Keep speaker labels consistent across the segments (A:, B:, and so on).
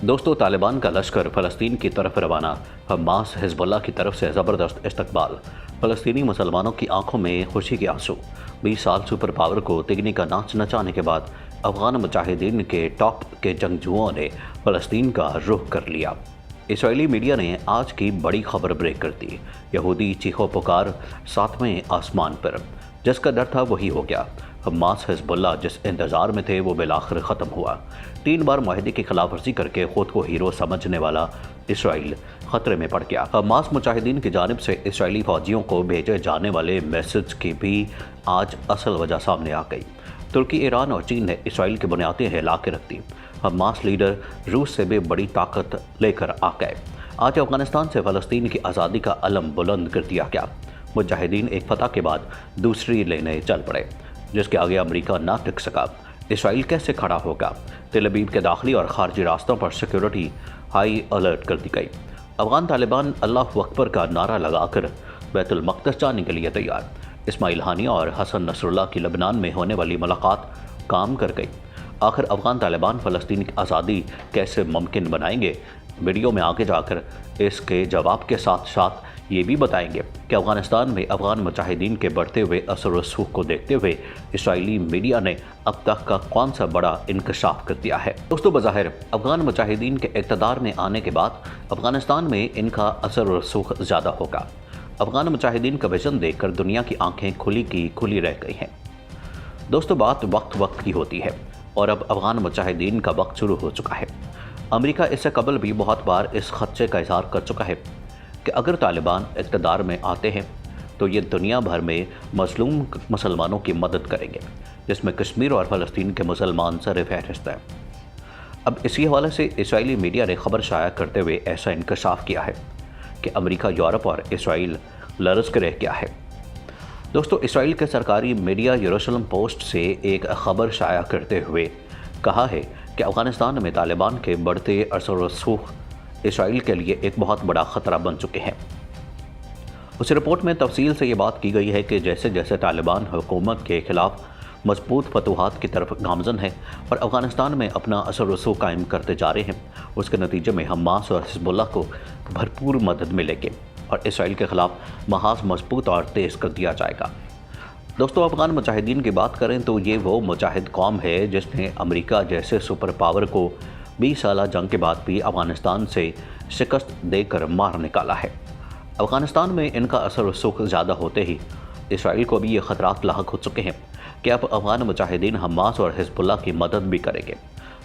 A: दोस्तों, तालिबान का लश्कर फ़लस्तीन की तरफ रवाना, हमास हिजबुल्लाह की तरफ से ज़बरदस्त इस्तकबाल। फ़लस्तीनी मुसलमानों की आंखों में खुशी के आंसू। 20 साल सुपर पावर को तिगनी का नाच नचाने के बाद अफगान मुजाहिदीन के टॉप के जंगजुओं ने फ़लस्तीन का रुख कर लिया। इसराइली मीडिया ने आज की बड़ी खबर ब्रेक कर दी। यहूदी चीखो पुकार 7वें आसमान पर। जिसका डर था वही हो गया। हमास हिजबुल्लाह जिस इंतजार में थे वो बिलाखिर ख़त्म हुआ। 3 बार माहिदे की खिलाफवर्जी करके खुद को हीरो समझने वाला इसराइल खतरे में पड़ गया। हमास मुजाहिदीन की जानिब से इसराइली फौजियों को भेजे जाने वाले मैसेज की भी आज असल वजह सामने आ गई। तुर्की, ईरान और चीन ने इसराइल की बुनियादें हिला के रख दी। हमास लीडर रूस से भी बड़ी ताकत लेकर आ गए। आज अफगानिस्तान से फ़लस्तीन की आज़ादी का अलम बुलंद कर दिया गया। मुजाहिदीन एक फतह के बाद दूसरी लेने चल पड़े, जिसके आगे अमेरिका ना टिक सका। इसराइल कैसे खड़ा होगा? तेल अवीव के दाखिली और खारजी रास्तों पर सिक्योरिटी हाई अलर्ट कर दी गई। अफगान तालिबान अल्लाह अकबर का नारा लगाकर बैतुल मक़दस जाने के लिए तैयार। इस्माइल हानिया और हसन नसरुल्लाह की लबनान में होने वाली मुलाकात काम कर गई। आखिर अफगान तालिबान फ़लस्तीन की आज़ादी कैसे मुमकिन बनाएंगे? वीडियो में आगे जाकर इसके जवाब के साथ साथ ये भी बताएंगे कि अफगानिस्तान में अफगान मुजाहिदीन के बढ़ते हुए असर व रसूख को देखते हुए इसराइली मीडिया ने अब तक का कौन सा बड़ा इंकशाफ कर दिया है। दोस्तों, बज़ाहिर अफगान मुजाहिदीन के इक़्तिदार में आने के बाद अफगानिस्तान में इनका असर व रसूख ज़्यादा होगा। अफगान मुजाहिदीन का विजन देखकर दुनिया की आंखें खुली की खुली रह गई हैं। दोस्तों, बात वक्त की होती है और अब अफगान मुजाहिदीन का वक्त शुरू हो चुका है। अमेरिका इससे कबल भी बहुत बार इस खदशे का इज़हार कर चुका है कि अगर तालिबान इक़्तिदार में आते हैं तो ये दुनिया भर में मज़लूम मुसलमानों की मदद करेंगे, जिसमें कश्मीर और फ़लस्तीन के मुसलमान सर फहरिस्त हैं। अब इसी हवाले से इसराइली मीडिया ने खबर शाया करते हुए ऐसा इंकशाफ किया है कि अमेरिका, यूरोप और इसराइल लरज़ के रह गया है। दोस्तों, इसराइल के सरकारी मीडिया यरूशलेम पोस्ट से एक खबर शाया करते हुए कहा है कि अफ़गानिस्तान में तालिबान के बढ़ते असर व रसूख इसराइल के लिए एक बहुत बड़ा ख़तरा बन चुके हैं। उस रिपोर्ट में तफसील से ये बात की गई है कि जैसे जैसे तालिबान हुकूमत के ख़िलाफ़ मजबूत फतूहात की तरफ गामज़न है और अफ़गानिस्तान में अपना असर रसूख कायम करते जा रहे हैं, उसके नतीजे में हमास और हिजबुल्लाह को भरपूर मदद मिलेगी और इसराइल के ख़िलाफ़ महाज मजबूत और तेज़ कर दिया जाएगा। दोस्तों, अफ़गान मुजाहिदीन की बात करें तो ये वो मुजाहिद कौम है जिसने अमेरिका जैसे सुपर पावर को 20 साल जंग के बाद भी अफ़गानिस्तान से शिकस्त देकर मार निकाला है। अफ़गानिस्तान में इनका असर रसूख ज़्यादा होते ही इसराइल को भी ये ख़तरात लाहक हो चुके हैं कि अब अफ़गान मुजाहिदीन हमास और हिजबुल्लाह की मदद भी करेंगे,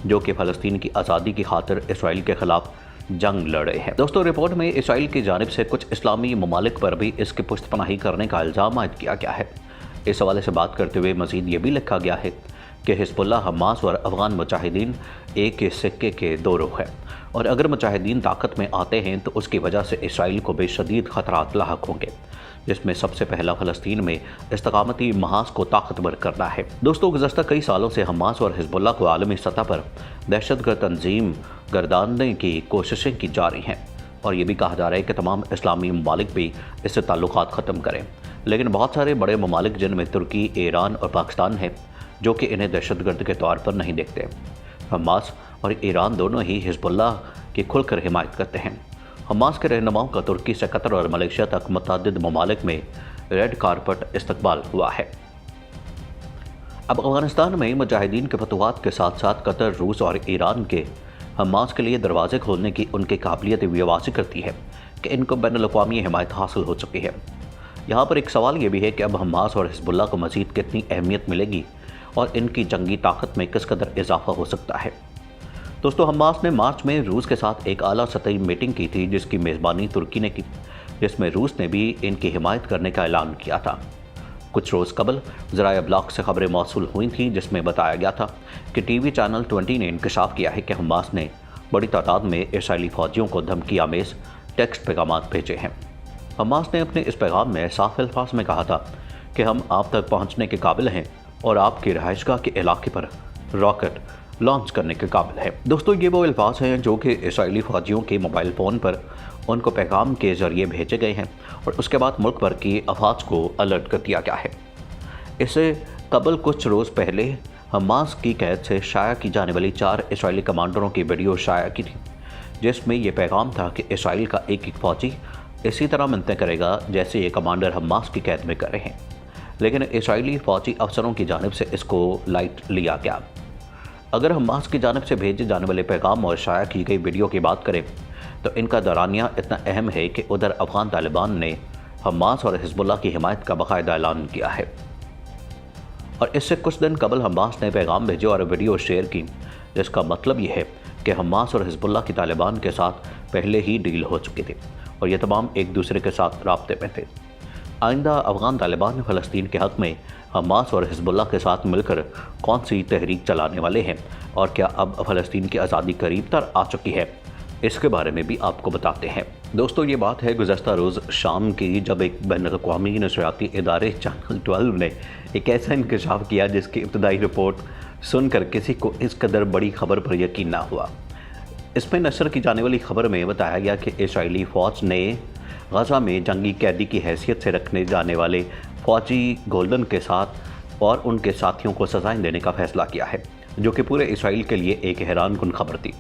A: जो कि फ़लस्तीन की आज़ादी की खातिर इसराइल के ख़िलाफ़ जंग लड़ रहे हैं। दोस्तों, रिपोर्ट में इसराइल की जानिब से कुछ इस्लामी ममालिक पर भी इसकी पुश्तपनाही करने का इल्ज़ाम आयद किया गया है। इस हवाले से बात करते हुए मज़ीद ये भी लिखा गया है कि हिजबुल्लाह, हमास और अफ़गान मुजाहिदीन एक के सिक्के के दो रुख हैं और अगर मुजाहिदीन ताकत में आते हैं तो उसकी वजह से इसराइल को बेशदीद ख़तरात लाहक होंगे, जिसमें सबसे पहला फ़लस्तीन में इस्तकामती महाज को ताकतवर करना है। दोस्तों, गुज़श्ता कई सालों से हमास और हिजबुल्लाह को आलमी सतह पर दहशतगर्द तंजीम गर्दानने की कोशिशें की जा रही हैं और ये भी कहा जा रहा है कि तमाम इस्लामी ममालिक भी इससे ताल्लुकात ख़त्म करें। लेकिन बहुत सारे बड़े ममालिक जिनमें तुर्की, ईरान और पाकिस्तान हैं, जो कि इन्हें दहशतगर्द के तौर पर नहीं देखते। हमास और ईरान दोनों ही हिजबुल्लाह की खुलकर हिमायत करते हैं। हमास के रहनुमाओं का तुर्की से कतर और मलेशिया तक मुतअद्दिद ममालिक में रेड कारपेट इस्तकबाल हुआ है। अब अफगानिस्तान में मुजाहिदीन के फतवात के साथ साथ कतर, रूस और ईरान के हमास के लिए दरवाजे खोलने की उनकी काबिलियत भी वाज़ेह करती है कि इनको बैनुल-अक़वामी हिमायत हासिल हो चुकी है। यहाँ पर एक सवाल ये भी है कि अब हमास और हिजबुल्लाह को मज़ीद कितनी अहमियत मिलेगी और इनकी जंगी ताकत में किस कदर इजाफा हो सकता है। दोस्तों, हमास ने मार्च में रूस के साथ एक आला सतही मीटिंग की थी, जिसकी मेज़बानी तुर्की ने की, जिसमें रूस ने भी इनकी हिमायत करने का ऐलान किया था। कुछ रोज़ कबल ज़राए अब्लाग से खबरें मौसूल हुई थी, जिसमें बताया गया था कि टीवी चैनल 20 ने इंकशाफ किया है कि हमास ने बड़ी तादाद में इसराइली फ़ौजियों को धमकी आमेज़ टेक्स्ट पैगाम भेजे हैं। हमास ने अपने इस पैगाम में साफ अल्फाज में कहा था कि हम आप तक पहुँचने के काबिल हैं और आपकी रहायशगाह के इलाके पर रॉकेट लॉन्च करने के काबिल है। दोस्तों, ये वो अल्फाज हैं जो कि इसराइली फ़ौजियों के मोबाइल फ़ोन पर उनको पैगाम के ज़रिए भेजे गए हैं और उसके बाद मुल्क भर की अफवाज को अलर्ट कर दिया गया है। इससे कबल कुछ रोज़ पहले हमास की कैद से शाया की जाने वाली 4 इसराइली कमांडरों की वीडियो शाया की थी, जिसमें ये पैगाम था कि इसराइल का एक एक फौजी इसी तरह मिन्नतें करेगा जैसे ये कमांडर हमास की कैद में कर रहे हैं। लेकिन इसराइली फौजी अफसरों की जानिब से इसको लाइट लिया गया। अगर हमास की जानिब से भेजे जाने वाले पैगाम और शाया की गई वीडियो की बात करें तो इनका दौरानिया इतना अहम है कि उधर अफगान तालिबान ने हमास और हिजबुल्लाह की हिमायत का बाकायदा ऐलान किया है, और इससे कुछ दिन कबल हमास ने पैगाम भेजे और वीडियो शेयर की, जिसका मतलब ये है कि हमास और हिजबुल्लाह की तालिबान के साथ पहले ही डील हो चुकी थी और ये तमाम एक दूसरे के साथ राब्ते में थे। आइंदा अफगान तालिबान फ़लस्तीन के हक़ में हमास और हिजबुल्लाह के साथ मिलकर कौन सी तहरीक चलाने वाले हैं और क्या अब फ़लस्तीन की आज़ादी करीब तर आ चुकी है, इसके बारे में भी आपको बताते हैं। दोस्तों, ये बात है गुज़श्ता रोज़ शाम की, जब एक बैनुल-अक़वामी नशरियाती इदारे चैनल 12 ने एक ऐसा इंकशाफ किया जिसकी इब्तदाई रिपोर्ट सुनकर किसी को इस कदर बड़ी खबर पर यकीन ना हुआ। इसमें नशर की जाने वाली खबर में बताया गया कि इसराइली फ़ौज ने गज़ा में जंगी कैदी की हैसियत से रखने जाने वाले फ़ौजी गोल्डन के साथ और उनके साथियों को सज़ाएं देने का फ़ैसला किया है, जो कि पूरे इसराइल के लिए एक हैरानकुन खबर थी।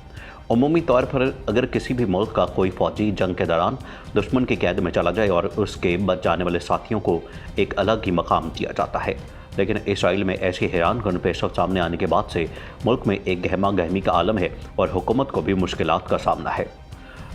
A: उमूमी तौर पर अगर किसी भी मुल्क का कोई फ़ौजी जंग के दौरान दुश्मन की कैद में चला जाए और उसके बच जाने वाले साथियों को एक अलग ही मकाम दिया जाता है, लेकिन इसराइल में ऐसी हैरानकुन पेशरफ्त सामने आने के बाद से मुल्क में एक गहमा गहमी का आलम है और हुकूमत को भी मुश्किलात का सामना है।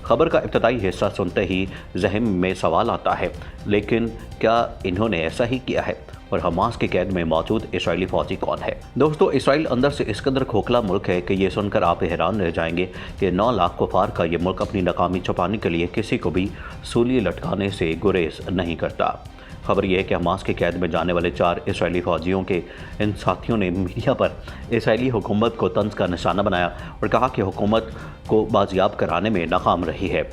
A: खबर का इब्तदाई हिस्सा सुनते ही ज़हन में सवाल आता है, लेकिन क्या इन्होंने ऐसा ही किया है और हमास की कैद में मौजूद इसराइली फ़ौजी कौन है? दोस्तों, इसराइल अंदर से इस कदर खोखला मुल्क है कि ये सुनकर आप हैरान रह जाएंगे कि 9 लाख कुफार का ये मुल्क अपनी नाकामी छुपाने के लिए किसी को भी सूली लटकाने से गुरेज नहीं करता। खबर यह है कि हमास की कैद में जाने वाले 4 इसराइली फ़ौजियों के इन साथियों ने मीडिया पर इसराइली हुकूमत को तंज का निशाना बनाया और कहा कि हुकूमत को बाजियाब कराने में नाकाम रही है।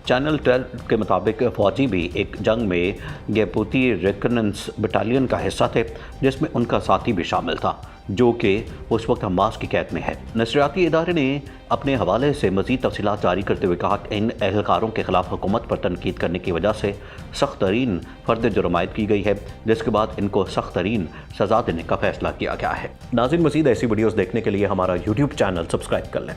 A: चैनल 12 के मुताबिक फ़ौजी भी एक जंग में गेपूती रिकनेंस बटालियन का हिस्सा थे, जिसमें उनका साथी भी शामिल था, जो कि उस वक्त हमास की कैद में है। नशरियाती इदारे ने अपने हवाले से मज़ीद तफसीलात जारी करते हुए कहा कि इन एहलकारों के ख़िलाफ़ हुकूमत पर तनकीद करने की वजह से सख्त तरीन फ़र्द जुर्मायत की गई है, जिसके बाद इनको सख्त तरीन सज़ा देने का फ़ैसला किया गया है। नाज़रीन, मज़ीद ऐसी वीडियोज़ देखने के लिए हमारा YouTube चैनल सब्सक्राइब कर लें।